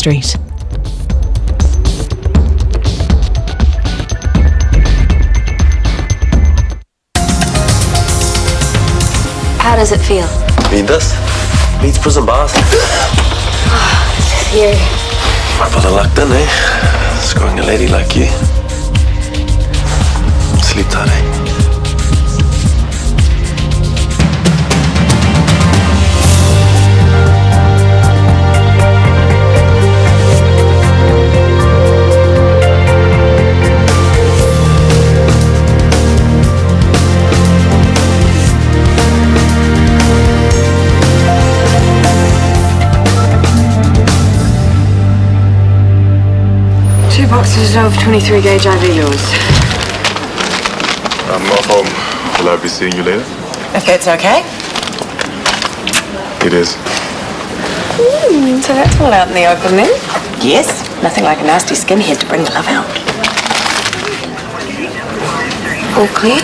Street. How does it feel? Read this. Leeds prison bars. You. But I lucked in, eh? Scoring a lady like you. Sleep tight, eh? Boxes of 23 gauge IV yours. I'm off home. Will I be seeing you later? If that's okay. It is. So that's all out in the open then? Yes. Nothing like a nasty skinhead to bring the love out. All clear?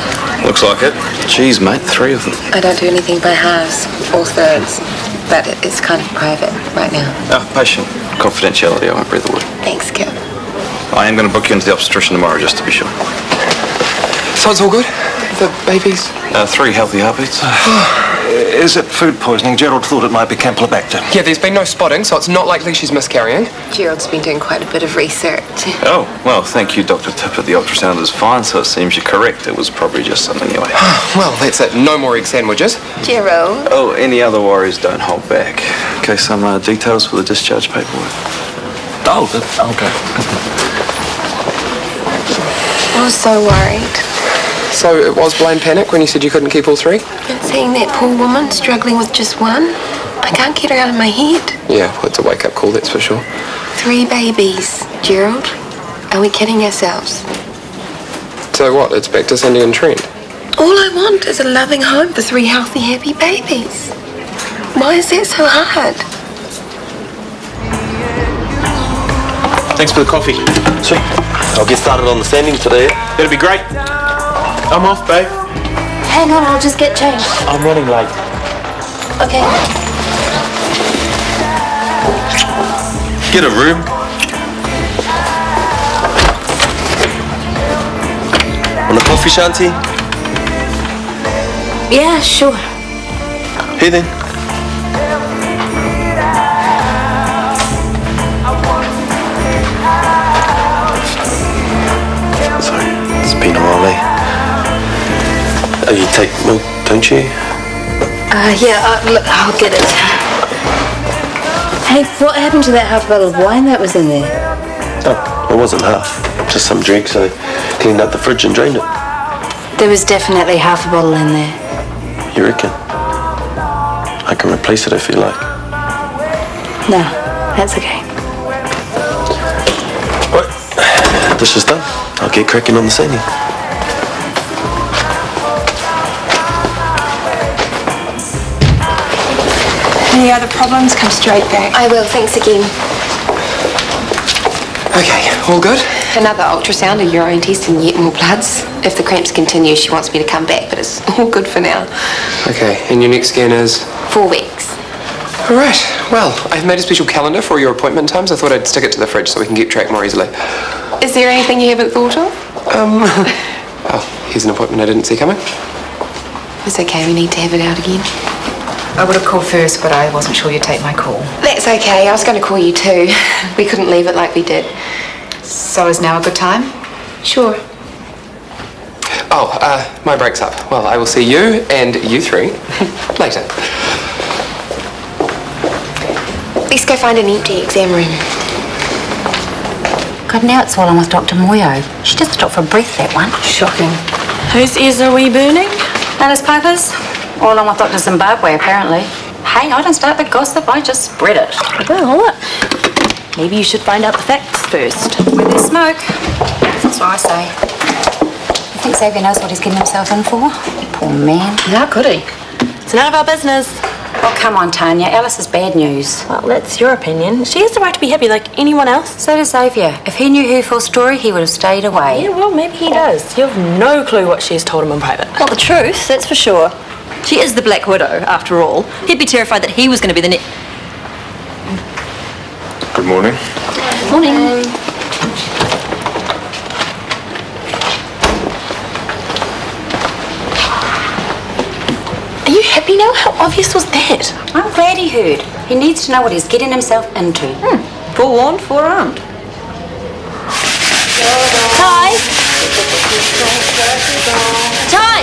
Looks like it. Jeez, mate, 3 of them. I don't do anything by halves or thirds, but it's kind of private right now. Patient confidentiality, I won't breathe a word. Thanks, Kip. I am going to book you into the obstetrician tomorrow, just to be sure. So it's all good? The babies? 3 healthy heartbeats. Is it food poisoning? Gerald thought it might be Campylobacter. Yeah, there's been no spotting, so it's not likely she's miscarrying. Gerald's been doing quite a bit of research. Oh, well, thank you, Dr. Tippett. The ultrasound is fine, so it seems you're correct. It was probably just something you ate. Well, that's it. No more egg sandwiches. Gerald? Oh, any other worries, don't hold back. Okay, some details for the discharge paperwork. Oh, okay. I was so worried. So it was blind panic when you said you couldn't keep all 3? And seeing that poor woman struggling with just one, I can't get her out of my head. Yeah, well, it's a wake-up call, that's for sure. 3 babies. Gerald, are we kidding ourselves? So what, it's back to Cindy and Trent? All I want is a loving home for 3 healthy, happy babies. Why is that so hard? Thanks for the coffee. Sweet. I'll get started on the standings today. That'll be great. I'm off, babe. Hang on, I'll just get changed. I'm running late. Okay. Get a room. Want a coffee, Shanti? Yeah, sure. Here then. It's been a while, eh? Oh, you take milk, don't you? Yeah, look, I'll get it. Hey, what happened to that half bottle of wine that was in there? Oh, it wasn't half. Just some drink, so I cleaned out the fridge and drained it. There was definitely half a bottle in there. You reckon? I can replace it if you like. No, that's okay. Right, this is done. I'll get cracking on the sanding. Any other problems, come straight back. I will, thanks again. Okay, all good? Another ultrasound, a urine test and yet more bloods. If the cramps continue, she wants me to come back, but it's all good for now. Okay, and your next scan is? 4 weeks. All right, well, I've made a special calendar for your appointment times. I thought I'd stick it to the fridge so we can keep track more easily. Is there anything you haven't thought of? Oh, here's an appointment I didn't see coming. It's okay, we need to have it out again. I would have called first, but I wasn't sure you'd take my call. That's okay, I was going to call you too. We couldn't leave it like we did. So is now a good time? Sure. Oh, my break's up. Well, I will see you and you 3 later. Let's go find an empty exam room. God, now it's all on with Dr. Moyo. She just stopped for breath, that one. Shocking. Whose ears are we burning? Alice Piper's? All on with Dr. Zimbabwe, apparently. Hey, I don't start the gossip, I just spread it. Well, maybe you should find out the facts first. Where there's smoke. That's what I say. You think Xavier knows what he's getting himself in for? Poor man. How could he? It's none of our business. Oh, come on, Tanya. Alice is bad news. Well, that's your opinion. She has the right to be happy like anyone else. So does Xavier. If he knew her full story, he would have stayed away. Yeah, well, maybe he does. You have no clue what she's told him in private. Not the truth, that's for sure. She is the Black Widow, after all. He'd be terrified that he was going to be the Good morning. Morning. Are you happy now? How obvious was that? I'm glad he heard. He needs to know what he's getting himself into. Forewarned, forearmed. Ty! Ty!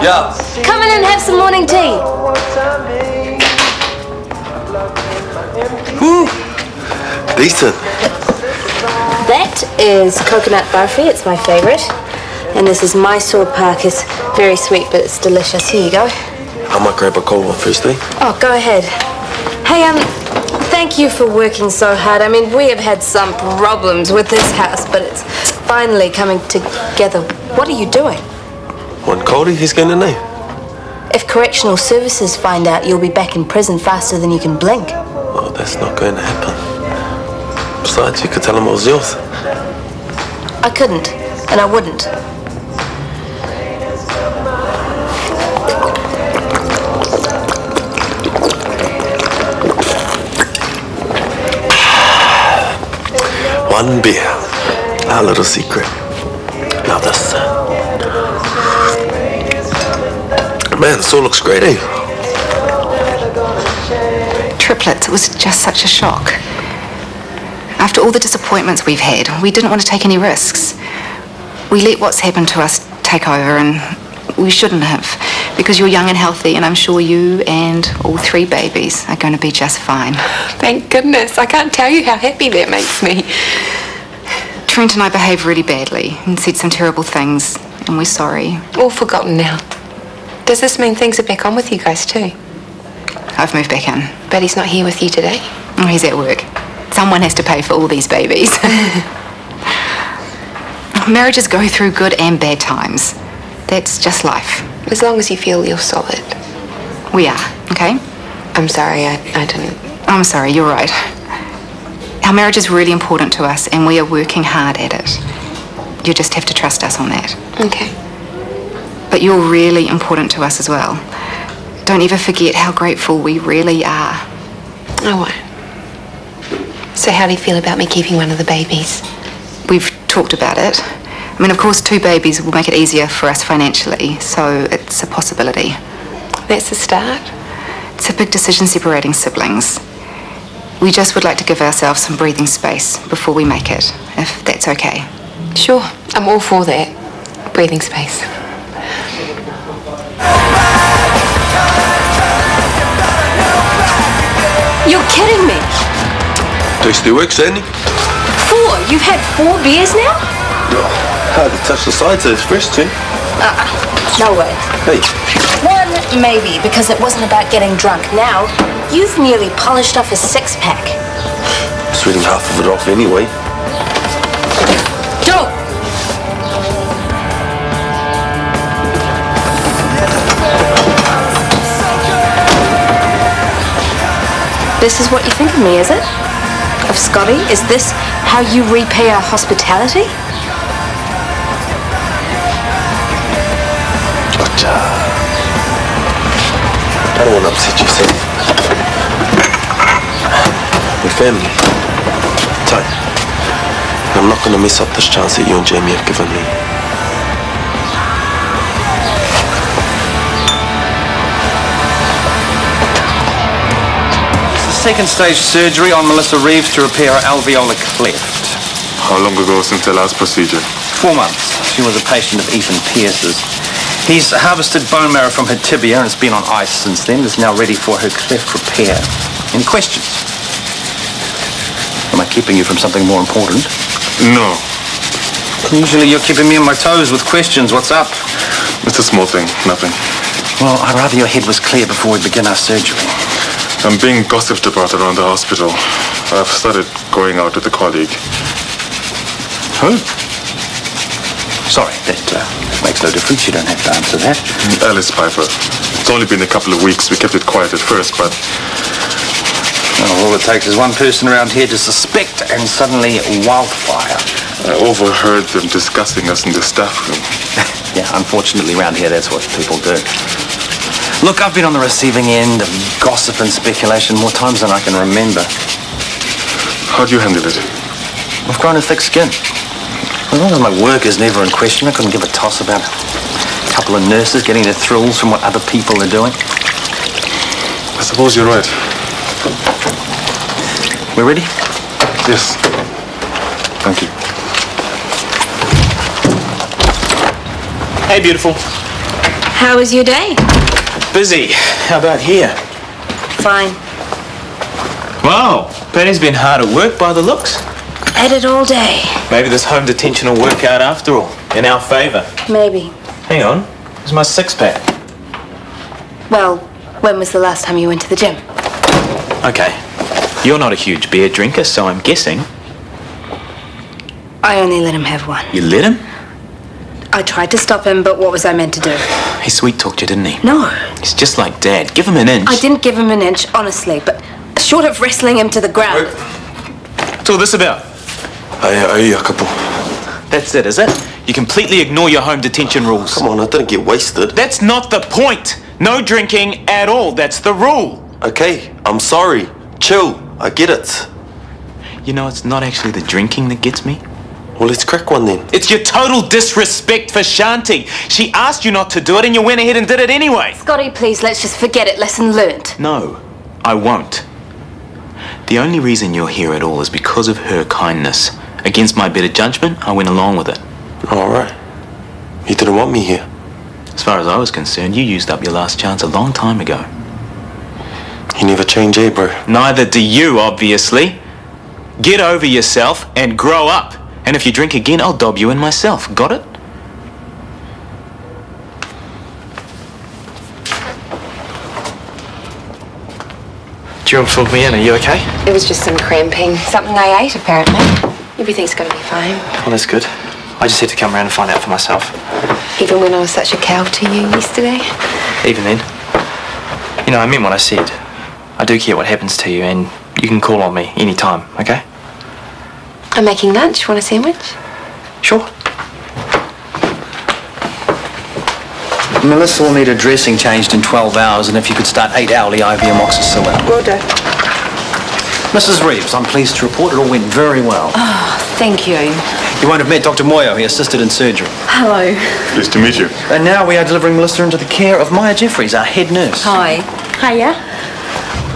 Yeah. Come in and have some morning tea. Decent. That is coconut barfi, it's my favourite. And this is Mysore Pak, it's very sweet but it's delicious. Here you go. I might grab a cold one first, eh? Oh, go ahead. Hey, thank you for working so hard. I mean, we have had some problems with this house, but it's finally coming together. What are you doing? One Cody, he's going to know. If correctional services find out, you'll be back in prison faster than you can blink. Oh, that's not going to happen. Besides, you could tell him it was yours. I couldn't, and I wouldn't. One beer. Our little secret. Now this. Man, this all looks great, eh? Triplets, it was just such a shock. After all the disappointments we've had, we didn't want to take any risks. We let what's happened to us take over, and we shouldn't have, because you're young and healthy, and I'm sure you and all 3 babies are going to be just fine. Thank goodness. I can't tell you how happy that makes me. Trent and I behaved really badly and said some terrible things, and we're sorry. All forgotten now. Does this mean things are back on with you guys too? I've moved back in. But he's not here with you today? Oh, he's at work. Someone has to pay for all these babies. Marriages go through good and bad times. That's just life. As long as you feel you're solid. We are, okay? I'm sorry, I didn't... I'm sorry, you're right. Our marriage is really important to us, and we are working hard at it. You just have to trust us on that. Okay. But you're really important to us as well. Don't ever forget how grateful we really are. I won't. So how do you feel about me keeping one of the babies? We've talked about it. I mean, of course, 2 babies will make it easier for us financially, so it's a possibility. That's a start. It's a big decision separating siblings. We just would like to give ourselves some breathing space before we make it, if that's okay. Sure, I'm all for that. Breathing space. You're kidding me. Tasty work, Sandy. 4? You've had 4 beers now? Hard to touch the sides of this first, too. No way. Hey. 1, maybe, because it wasn't about getting drunk. Now, you've nearly polished off a 6-pack. It's reading half of it off anyway. Don't! This is what you think of me, is it? Of Scotty? Is this how you repay our hospitality? Gotcha. I don't want to upset you, Sandy. We're family. Tight. I'm not going to miss up this chance that you and Jamie have given me. Second stage surgery on Melissa Reeves to repair her alveolar cleft. How long ago since the last procedure? 4 months. She was a patient of Ethan Pierce's. He's harvested bone marrow from her tibia and it's been on ice since then. It's now ready for her cleft repair. Any questions? Am I keeping you from something more important? No. Usually you're keeping me on my toes with questions. What's up? It's a small thing, nothing. Well, I'd rather your head was clear before we begin our surgery. I'm being gossiped about around the hospital. I've started going out with a colleague. Who? Sorry, that makes no difference. You don't have to answer that. Alice Piper. It's only been a couple of weeks. We kept it quiet at first, but... Well, all it takes is one person around here to suspect and suddenly wildfire. I overheard them discussing us in the staff room. Yeah, unfortunately around here that's what people do. Look, I've been on the receiving end of gossip and speculation more times than I can remember. How do you handle it? I've grown a thick skin. As long as my work is never in question, I couldn't give a toss about a couple of nurses getting their thrills from what other people are doing. I suppose you're right. We're ready? Yes. Thank you. Hey, beautiful. How was your day? Busy. How about here? Fine. Wow, Penny's been hard at work by the looks. At it all day. Maybe this home detention will work out after all, in our favour. Maybe. Hang on, there's my six-pack. Well, when was the last time you went to the gym? Okay, you're not a huge beer drinker, so I'm guessing. I only let him have one. You let him? I tried to stop him, but what was I meant to do? He sweet-talked you, didn't he? No. He's just like Dad. Give him an inch. I didn't give him an inch, honestly, but short of wrestling him to the ground. What's all this about? I owe you a couple. That's it, is it? You completely ignore your home detention rules. Come on, I didn't get wasted. That's not the point. No drinking at all. That's the rule. Okay, I'm sorry. Chill. I get it. You know, it's not actually the drinking that gets me. Well, let's crack one then. It's your total disrespect for Shanti. She asked you not to do it and you went ahead and did it anyway. Scotty, please, let's just forget it. Lesson learned. No, I won't. The only reason you're here at all is because of her kindness. Against my better judgment, I went along with it. All right. You didn't want me here. As far as I was concerned, you used up your last chance a long time ago. You never change, eh, bro? Neither do you, obviously. Get over yourself and grow up. And if you drink again, I'll dob you in myself. Got it? Do you want to fill me in? Are you okay? It was just some cramping. Something I ate, apparently. Everything's gonna be fine. Well, that's good. I just had to come around and find out for myself. Even when I was such a cow to you yesterday? Even then. You know, I meant what I said. I do care what happens to you, and you can call on me anytime, okay? I'm making lunch. Want a sandwich? Sure. Melissa will need her dressing changed in 12 hours, and if you could start 8 hourly IV amoxicillin. Will do. Mrs. Reeves, I'm pleased to report it all went very well. Oh, thank you. You won't have met Dr. Moyo. He assisted in surgery. Hello. Pleased to meet you. And now we are delivering Melissa into the care of Maya Jeffries, our head nurse. Hi. Hiya.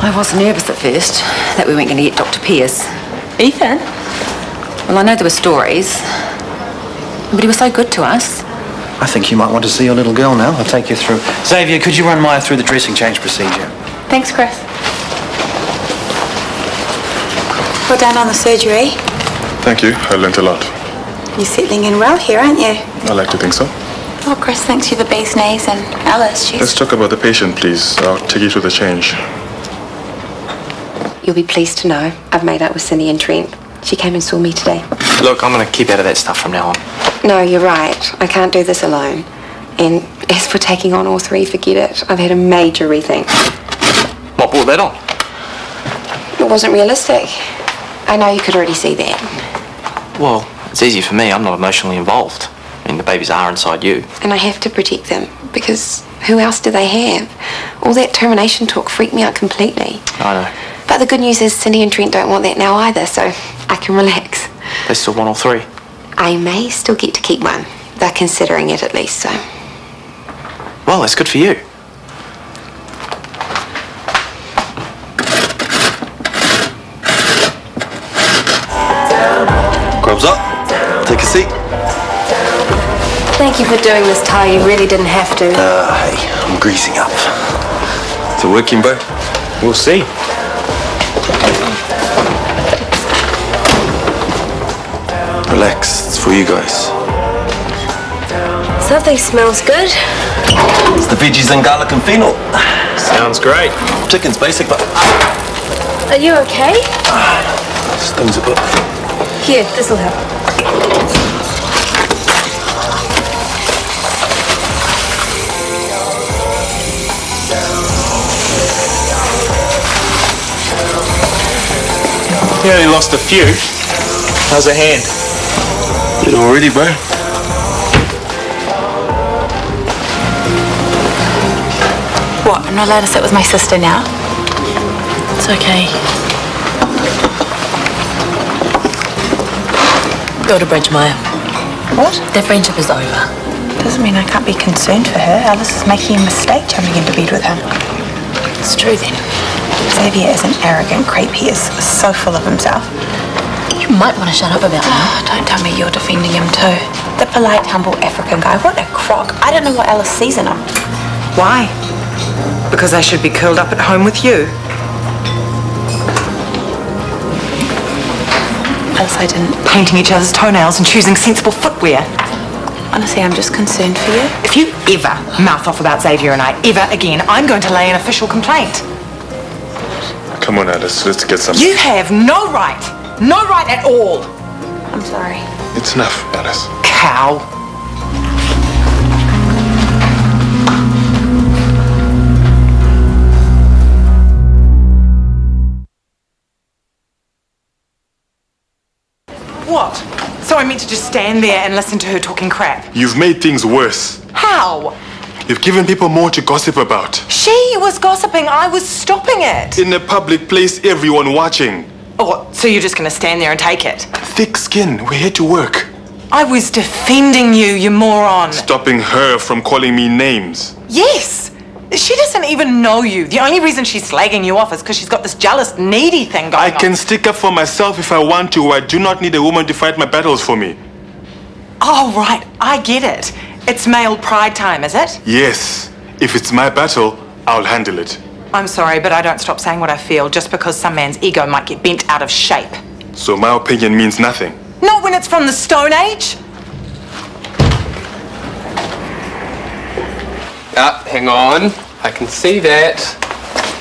I was nervous at first that we weren't going to get Dr. Pierce. Ethan? Well, I know there were stories, but he was so good to us. I think you might want to see your little girl now. I'll take you through. Xavier, could you run Maya through the dressing change procedure? Thanks, Chris. Well done on the surgery. Thank you. I learnt a lot. You're settling in well here, aren't you? I like to think so. Oh, Chris thinks you're the bee's knees, and Alice, she's... Let's talk about the patient, please. I'll take you through the change. You'll be pleased to know I've made up with Cindy and Trent. She came and saw me today. Look, I'm going to keep out of that stuff from now on. No, you're right. I can't do this alone. And as for taking on all three, forget it. I've had a major rethink. What brought that on? It wasn't realistic. I know you could already see that. Well, it's easy for me. I'm not emotionally involved. I mean, the babies are inside you. And I have to protect them, because who else do they have? All that termination talk freaked me out completely. I know. But the good news is Cindy and Trent don't want that now either, so I can relax. They still want all three. I may still get to keep one. They're considering it at least, so... Well, that's good for you. Grubs up. Take a seat. Thank you for doing this, Ty. You really didn't have to. Hey, I'm greasing up. Is it working, bro? We'll see. Relax. It's for you guys. Something smells good. It's the veggies and garlic and fennel. Sounds great. Chicken's basic, but... Are you okay? Stings a bit. Here, this'll help. You only lost a few. How's a hand? You already, bro? What, I'm not allowed to sit with my sister now? It's okay. Build a bridge, Maya. What? Their friendship is over. Doesn't mean I can't be concerned for her. Alice is making a mistake jumping into bed with him. It's true then. Xavier is an arrogant creep. He is so full of himself. You might want to shut up about him. Oh, don't tell me you're defending him too. The polite, humble African guy. What a crock. I don't know what Alice sees in him. Why? Because they should be curled up at home with you. Alice, I didn't. Painting each other's toenails and choosing sensible footwear. Honestly, I'm just concerned for you. If you ever mouth off about Xavier and I, ever again, I'm going to lay an official complaint. Come on, Alice, let's get some. You have no right at all. I'm sorry. It's enough, Alice. Cow. What? So I meant to just stand there and listen to her talking crap? You've made things worse. How? You've given people more to gossip about. She was gossiping. I was stopping it. In a public place, everyone watching. Oh, so you're just going to stand there and take it? Thick skin. We're here to work. I was defending you, you moron. Stopping her from calling me names. Yes. She doesn't even know you. The only reason she's slagging you off is because she's got this jealous, needy thing going on. I can stick up for myself if I want to. I do not need a woman to fight my battles for me. Oh, right. I get it. It's male pride time, is it? Yes. If it's my battle, I'll handle it. I'm sorry, but I don't stop saying what I feel just because some man's ego might get bent out of shape. So my opinion means nothing? Not when it's from the Stone Age. Hang on. I can see that.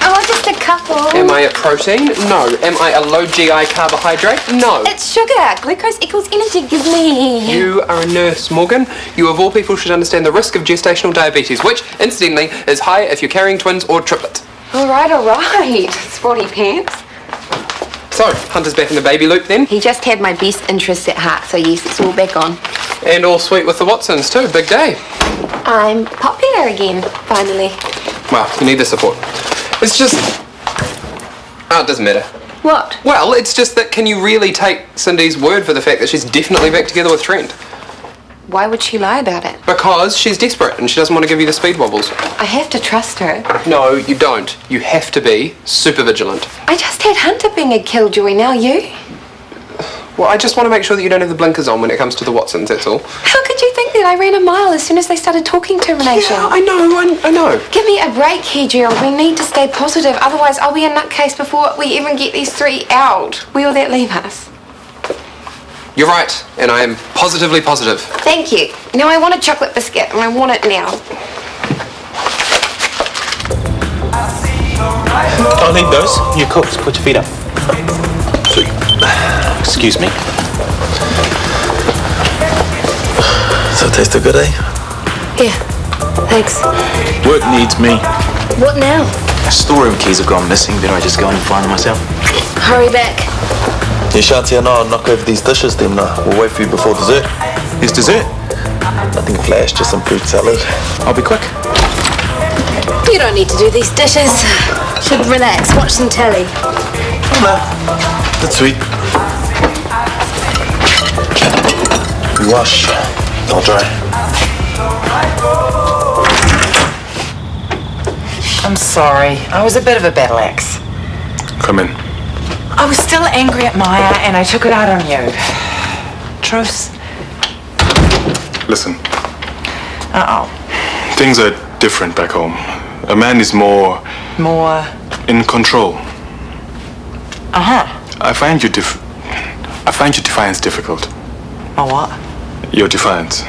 Oh, just a couple. Am I a protein? No. Am I a low GI carbohydrate? No. It's sugar. Glucose equals energy. Give me. You are a nurse, Morgan. You of all people should understand the risk of gestational diabetes, which, incidentally, is high if you're carrying twins or triplets. All right. Sporty pants. So, Hunter's back in the baby loop then? He just had my best interests at heart, so yes, it's all back on. And all sweet with the Watsons too. Big day. I'm popular again, finally. Well, you need the support. It's just... Oh, it doesn't matter. What? Well, it's just that can you really take Cindy's word for the fact that she's definitely back together with Trent? Why would she lie about it? Because she's desperate and she doesn't want to give you the speed wobbles. I have to trust her. No, you don't. You have to be super vigilant. I just had Hunter being a killjoy, now you. Well, I just want to make sure that you don't have the blinkers on when it comes to the Watsons, that's all. How could you think that? I ran a mile as soon as they started talking termination. Yeah, I know. Give me a break here, Gerald. We need to stay positive. Otherwise, I'll be a nutcase before we even get these three out. Will that leave us? You're right, and I am positively positive. Thank you. Now I want a chocolate biscuit, and I want it now. Don't need those. You cooked. Put your feet up. Sweet. Excuse me. So it tasted good, eh? Yeah, thanks. Work needs me. What now? Storeroom keys have gone missing. Better I just go in and find them myself? Hurry back. You shan't here now. Knock over these dishes, then we'll wait for you before dessert. It's dessert? Nothing flash, just some fruit salad. I'll be quick. You don't need to do these dishes. Should relax, watch some telly. No, that's sweet. We wash, I'll dry. I'm sorry. I was a bit of a battle axe. Come in. I was still angry at Maya and I took it out on you. Truce. Listen. Uh-oh. Things are different back home. A man is more in control. Uh-huh. I find your defiance difficult. My what? Your defiance.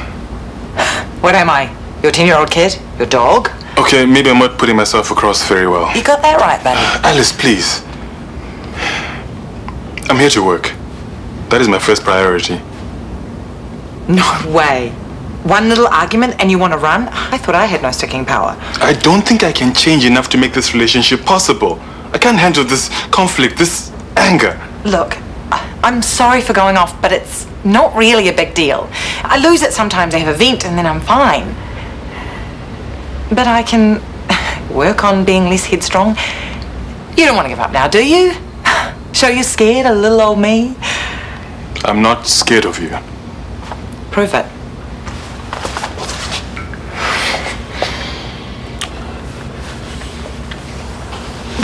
What am I? Your 10-year-old kid? Your dog? Okay, maybe I'm not putting myself across very well. You got that right, buddy. Alice, please. I'm here to work. That is my first priority. No way. One little argument and you want to run? I thought I had no sticking power. I don't think I can change enough to make this relationship possible. I can't handle this conflict, this anger. Look, I'm sorry for going off, but it's not really a big deal. I lose it sometimes, I have a vent and then I'm fine. But I can work on being less headstrong. You don't want to give up now, do you? Show you're scared, a little old me? I'm not scared of you. prove it.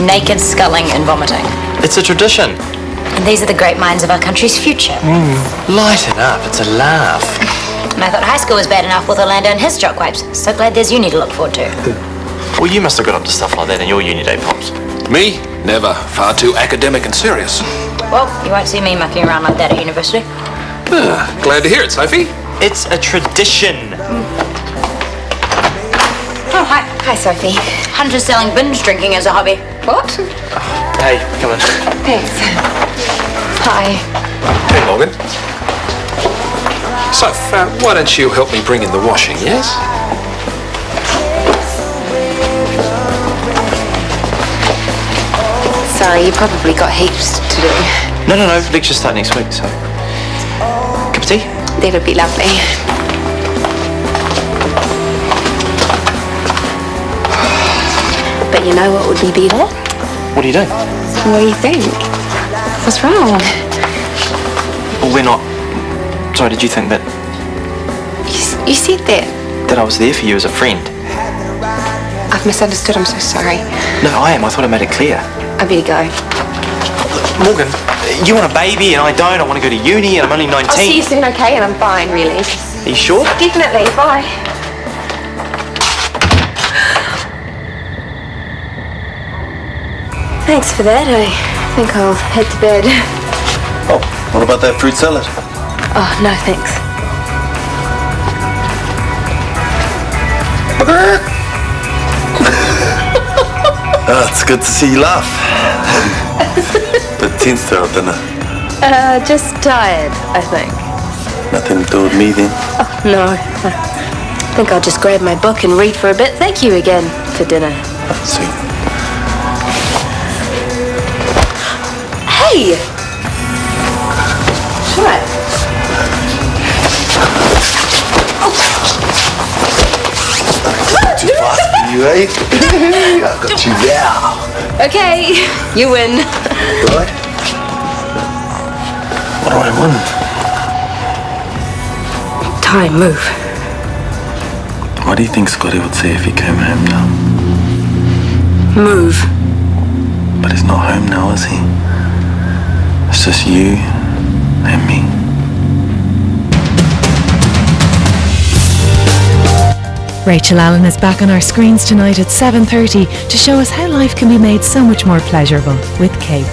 Naked sculling and vomiting. It's a tradition. And these are the great minds of our country's future. Lighten up, it's a laugh. And I thought high school was bad enough with Orlando and his jock wipes. So glad there's uni to look forward to. Well, you must have got up to stuff like that in your uni day, Pops. Me? Never. Far too academic and serious. Well, you won't see me mucking around like that at university. Glad to hear it, Sophie. It's a tradition. Oh, hi. Hi, Sophie. Hunter's selling binge drinking as a hobby. What? Hey, come on. Thanks. Hi. Hey, Morgan. Soph, why don't you help me bring in the washing, yes? Sorry, you probably got heaps to do. No. Lectures start next week, so... Cup of tea? That'd be lovely. But you know what would be better? What are you doing? What do you think? What's wrong? Well, we're not... Sorry, did you think that... You said that. That I was there for you as a friend? I've misunderstood, I'm so sorry. No, I am. I thought I made it clear. I better go. Morgan, you want a baby and I don't. I want to go to uni and I'm only 19. I'll see you soon, okay? And I'm fine, really. Are you sure? Definitely. Bye. Thanks for that. I think I'll head to bed. Oh, what about that fruit salad? Oh, no, thanks. It's good to see you laugh. Bit tense there at dinner. Just tired, I think. Nothing to do with me then? Oh, no. I think I'll just grab my book and read for a bit. Thank you again for dinner. Sweet. Hey! What? Too fast for you, eh? I got you now. Okay, you win. Do I? What do I win? Time, move. What do you think Scotty would say if he came home now? Move. But he's not home now, is he? It's just you and me. Rachel Allen is back on our screens tonight at 7:30 to show us how life can be made so much more pleasurable with cake.